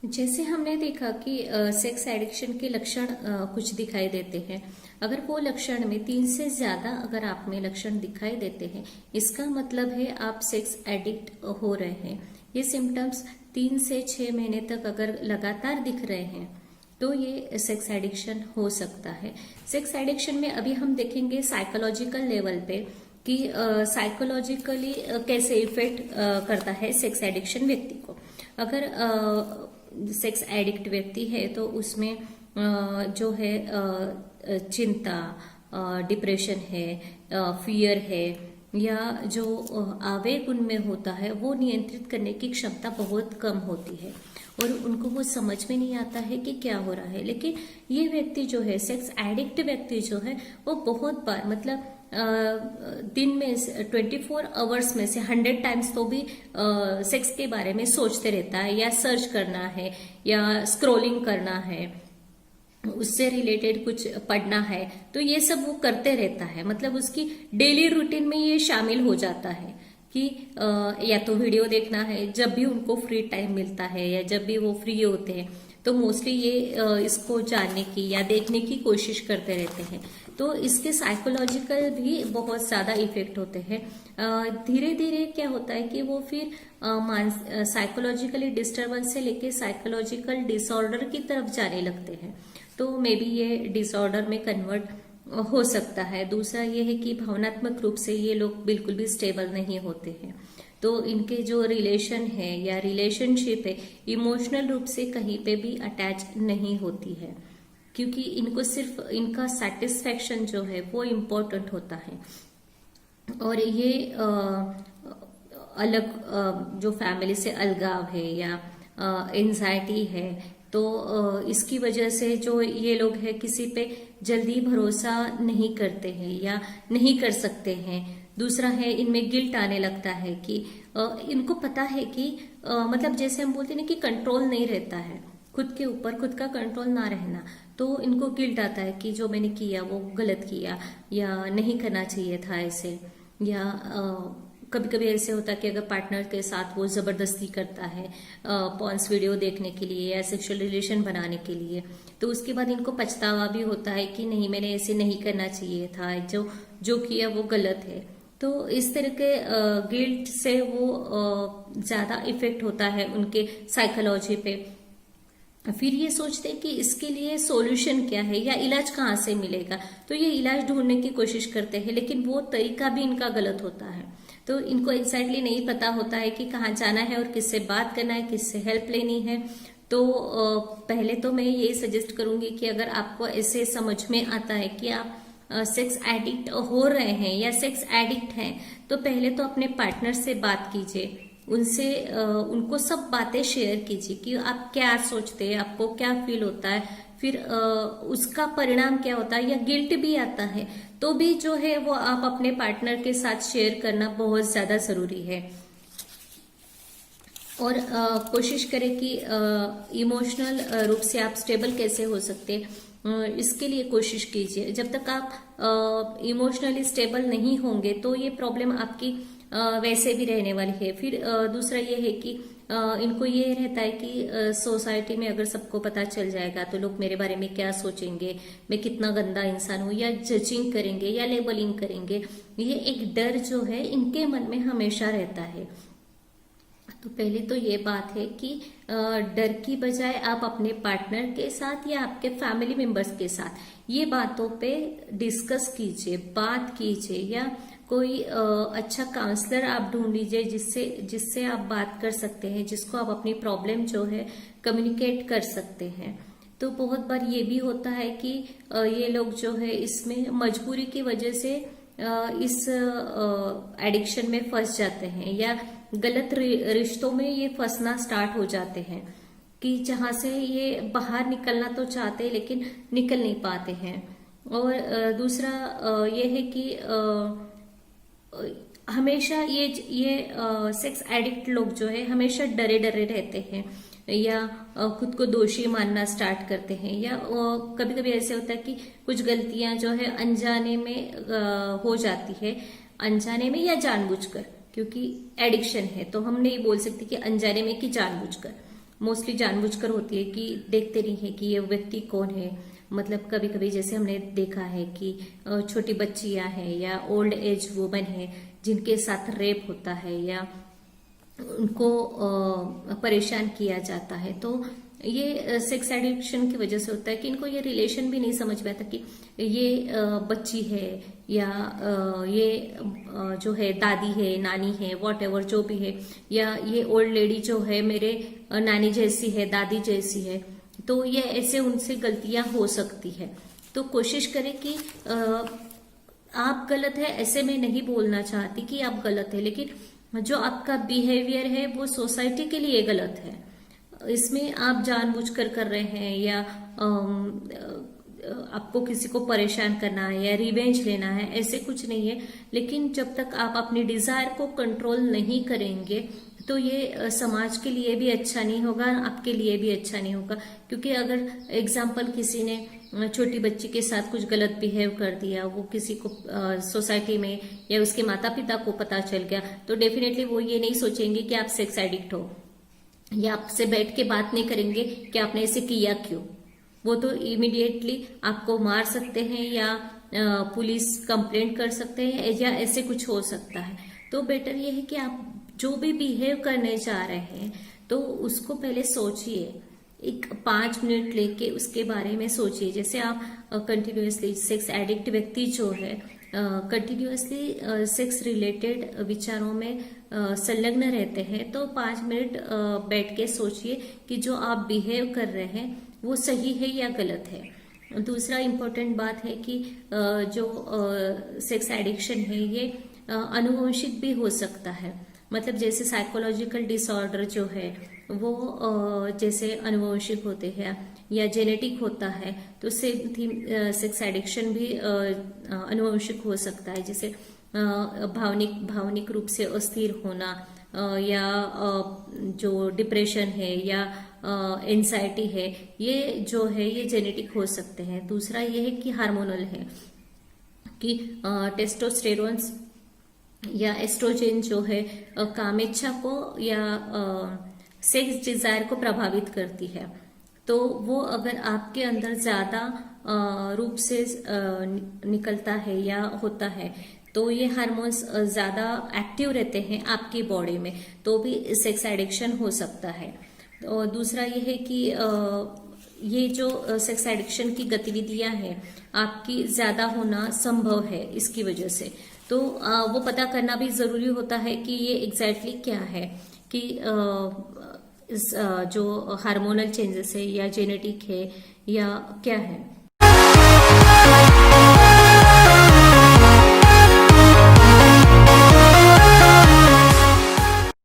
जैसे हमने देखा कि सेक्स एडिक्शन के लक्षण कुछ दिखाई देते हैं। अगर वो लक्षण में 3 से ज्यादा अगर आप में लक्षण दिखाई देते हैं, इसका मतलब है आप सेक्स एडिक्ट हो रहे हैं। ये सिम्टम्स 3 से 6 महीने तक अगर लगातार दिख रहे हैं तो ये सेक्स एडिक्शन हो सकता है। सेक्स एडिक्शन में अभी हम देखेंगे साइकोलॉजिकल लेवल पे कि साइकोलॉजिकली कैसे इफेक्ट करता है सेक्स एडिक्शन व्यक्ति को। अगर सेक्स एडिक्ट व्यक्ति है तो उसमें जो है चिंता, डिप्रेशन है, फियर है, या जो आवेग उनमें होता है वो नियंत्रित करने की क्षमता बहुत कम होती है और उनको वो समझ में नहीं आता है कि क्या हो रहा है। लेकिन ये व्यक्ति जो है, सेक्स एडिक्ट व्यक्ति जो है, वो बहुत बार मतलब दिन में 24 आवर्स में से 100 टाइम्स तो भी सेक्स के बारे में सोचते रहता है, या सर्च करना है, या स्क्रॉलिंग करना है, उससे रिलेटेड कुछ पढ़ना है, तो ये सब वो करते रहता है। मतलब उसकी डेली रूटीन में ये शामिल हो जाता है कि या तो वीडियो देखना है जब भी उनको फ्री टाइम मिलता है, या जब भी वो फ्री होते हैं तो मोस्टली ये इसको जानने की या देखने की कोशिश करते रहते हैं। तो इसके साइकोलॉजिकल भी बहुत ज्यादा इफेक्ट होते हैं। धीरे धीरे क्या होता है कि वो फिर साइकोलॉजिकली डिस्टर्बेंस से लेके साइकोलॉजिकल डिसऑर्डर की तरफ जाने लगते हैं। तो मे बी ये डिसऑर्डर में कन्वर्ट हो सकता है। दूसरा ये है कि भावनात्मक रूप से ये लोग बिल्कुल भी स्टेबल नहीं होते हैं। तो इनके जो रिलेशन है या रिलेशनशिप है, इमोशनल रूप से कहीं पे भी अटैच नहीं होती है, क्योंकि इनको सिर्फ इनका सेटिस्फेक्शन जो है वो इम्पोर्टेंट होता है। और ये अलग जो फैमिली से अलगाव है या एंजाइटी है, तो इसकी वजह से जो ये लोग है किसी पे जल्दी भरोसा नहीं करते हैं या नहीं कर सकते हैं। दूसरा है, इनमें गिल्ट आने लगता है कि इनको पता है कि मतलब जैसे हम बोलते हैं ना कि कंट्रोल नहीं रहता है खुद के ऊपर, खुद का कंट्रोल ना रहना, तो इनको गिल्ट आता है कि जो मैंने किया वो गलत किया या नहीं करना चाहिए था ऐसे। या कभी कभी ऐसे होता है कि अगर पार्टनर के साथ वो जबरदस्ती करता है पॉर्न्स वीडियो देखने के लिए या सेक्सुअल रिलेशन बनाने के लिए, तो उसके बाद इनको पछतावा भी होता है कि नहीं, मैंने ऐसे नहीं करना चाहिए था, जो किया वो गलत है। तो इस तरह के गिल्ट से वो ज्यादा इफेक्ट होता है उनके साइकोलॉजी पे। फिर ये सोचते हैं कि इसके लिए सॉल्यूशन क्या है या इलाज कहाँ से मिलेगा, तो ये इलाज ढूंढने की कोशिश करते हैं, लेकिन वो तरीका भी इनका गलत होता है। तो इनको एग्जैक्टली नहीं पता होता है कि कहाँ जाना है और किससे बात करना है, किससे हेल्प लेनी है। तो पहले तो मैं यही सजेस्ट करूंगी कि अगर आपको ऐसे समझ में आता है कि आप सेक्स एडिक्ट हो रहे हैं या सेक्स एडिक्ट हैं, तो पहले तो अपने पार्टनर से बात कीजिए, उनसे उनको सब बातें शेयर कीजिए कि आप क्या सोचते हैं, आपको क्या फील होता है, फिर उसका परिणाम क्या होता है, या गिल्ट भी आता है तो भी जो है वो आप अपने पार्टनर के साथ शेयर करना बहुत ज्यादा जरूरी है। और कोशिश करें कि इमोशनल रूप से आप स्टेबल कैसे हो सकते हैं, इसके लिए कोशिश कीजिए। जब तक आप इमोशनली स्टेबल नहीं होंगे तो ये प्रॉब्लम आपकी वैसे भी रहने वाली है। फिर दूसरा ये है कि इनको ये रहता है कि सोसाइटी में अगर सबको पता चल जाएगा तो लोग मेरे बारे में क्या सोचेंगे, मैं कितना गंदा इंसान हूं, या जजिंग करेंगे या लेबलिंग करेंगे। ये एक डर जो है इनके मन में हमेशा रहता है। तो पहले तो ये बात है कि डर की बजाय आप अपने पार्टनर के साथ या आपके फैमिली मेंबर्स के साथ ये बातों पे डिस्कस कीजिए, बात कीजिए, या कोई अच्छा काउंसलर आप ढूंढ लीजिए जिससे आप बात कर सकते हैं, जिसको आप अपनी प्रॉब्लम जो है कम्युनिकेट कर सकते हैं। तो बहुत बार ये भी होता है कि ये लोग जो है इसमें मजबूरी की वजह से इस एडिक्शन में फंस जाते हैं, या गलत रिश्तों में ये फंसना स्टार्ट हो जाते हैं कि जहां से ये बाहर निकलना तो चाहते हैं लेकिन निकल नहीं पाते हैं। और दूसरा ये है कि हमेशा ये सेक्स एडिक्ट लोग जो है हमेशा डरे डरे रहते हैं, या खुद को दोषी मानना स्टार्ट करते हैं, या कभी कभी ऐसे होता है कि कुछ गलतियां जो है अनजाने में हो जाती है, अनजाने में या जानबूझकर, क्योंकि एडिक्शन है तो हम नहीं बोल सकते कि अनजाने में कि जानबूझकर। मोस्टली जानबूझकर होती है कि देखते नहीं है कि ये व्यक्ति कौन है। मतलब कभी कभी जैसे हमने देखा है कि छोटी बच्चियां हैं या ओल्ड एज वुमन है जिनके साथ रेप होता है या उनको परेशान किया जाता है, तो ये सेक्स एडिक्शन की वजह से होता है कि इनको ये रिलेशन भी नहीं समझ में आता कि ये बच्ची है या ये जो है दादी है, नानी है, वॉट जो भी है, या ये ओल्ड लेडी जो है मेरे नानी जैसी है, दादी जैसी है। तो ये ऐसे उनसे गलतियां हो सकती है। तो कोशिश करें कि आप गलत है ऐसे मैं नहीं बोलना चाहती कि आप गलत है, लेकिन जो आपका बिहेवियर है वो सोसाइटी के लिए गलत है। इसमें आप जानबूझकर कर रहे हैं या आपको किसी को परेशान करना है या रिवेंज लेना है, ऐसे कुछ नहीं है। लेकिन जब तक आप अपनी डिजायर को कंट्रोल नहीं करेंगे तो ये समाज के लिए भी अच्छा नहीं होगा, आपके लिए भी अच्छा नहीं होगा। क्योंकि अगर एग्जाम्पल किसी ने छोटी बच्ची के साथ कुछ गलत बिहेव कर दिया, वो किसी को सोसाइटी में या उसके माता पिता को पता चल गया, तो डेफिनेटली वो ये नहीं सोचेंगे कि आप सेक्स एडिक्ट हो, या आपसे बैठ के बात नहीं करेंगे कि आपने ऐसे किया क्यों। वो तो इमीडिएटली आपको मार सकते हैं या पुलिस कंप्लेंट कर सकते हैं या ऐसे कुछ हो सकता है। तो बेटर ये है कि आप जो भी बिहेव करने जा रहे हैं तो उसको पहले सोचिए, एक 5 मिनट लेके उसके बारे में सोचिए। जैसे आप कंटिन्यूअसली सेक्स एडिक्ट व्यक्ति जो है कंटिन्यूअसली सेक्स रिलेटेड विचारों में संलग्न रहते हैं, तो 5 मिनट बैठ के सोचिए कि जो आप बिहेव कर रहे हैं वो सही है या गलत है। दूसरा इम्पोर्टेंट बात है कि जो सेक्स एडिक्शन है ये अनुवंशिक भी हो सकता है। मतलब जैसे साइकोलॉजिकल डिसऑर्डर जो है वो जैसे अनुवंशिक होते हैं या जेनेटिक होता है, तो सेक्स एडिक्शन भी अनुवंशिक हो सकता है। जैसे भावनिक रूप से अस्थिर होना या जो डिप्रेशन है या एंजाइटी है, ये जो है ये जेनेटिक हो सकते हैं। दूसरा ये है कि हार्मोनल है कि टेस्टोस्टेरोन या एस्ट्रोजेन जो है कामेच्छा को या सेक्स डिजायर को प्रभावित करती है। तो वो अगर आपके अंदर ज्यादा रूप से निकलता है या होता है, तो ये हार्मोन्स ज्यादा एक्टिव रहते हैं आपकी बॉडी में, तो भी सेक्स एडिक्शन हो सकता है। और दूसरा ये है कि ये जो सेक्स एडिक्शन की गतिविधियां हैं आपकी ज्यादा होना संभव है इसकी वजह से। तो वो पता करना भी जरूरी होता है कि ये एग्जैक्टली क्या है, कि जो हार्मोनल चेंजेस है या जेनेटिक है या क्या है।